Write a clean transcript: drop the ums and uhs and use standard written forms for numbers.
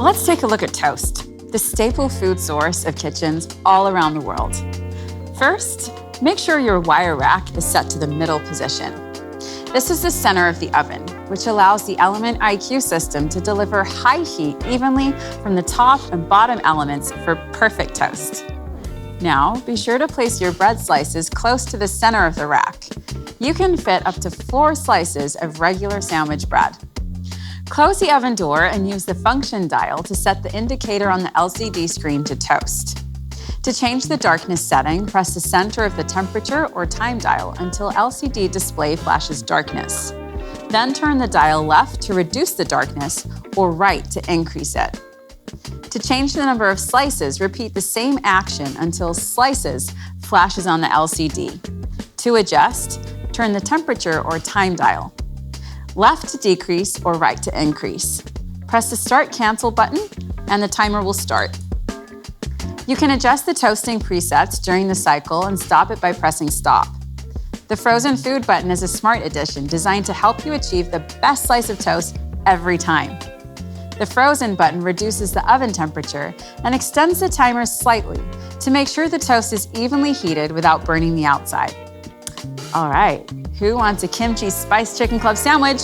Let's take a look at toast, the staple food source of kitchens all around the world. First, make sure your wire rack is set to the middle position. This is the center of the oven, which allows the Element IQ system to deliver high heat evenly from the top and bottom elements for perfect toast. Now, be sure to place your bread slices close to the center of the rack. You can fit up to 4 slices of regular sandwich bread. Close the oven door and use the function dial to set the indicator on the LCD screen to toast. To change the darkness setting, press the center of the temperature or time dial until LCD display flashes darkness. Then turn the dial left to reduce the darkness or right to increase it. To change the number of slices, repeat the same action until slices flashes on the LCD. To adjust, turn the temperature or time dial. Left to decrease or right to increase. Press the Start Cancel button and the timer will start. You can adjust the toasting presets during the cycle and stop it by pressing Stop. The Frozen Food button is a smart addition designed to help you achieve the best slice of toast every time. The Frozen button reduces the oven temperature and extends the timer slightly to make sure the toast is evenly heated without burning the outside. All right, who wants a kimchi spice chicken club sandwich?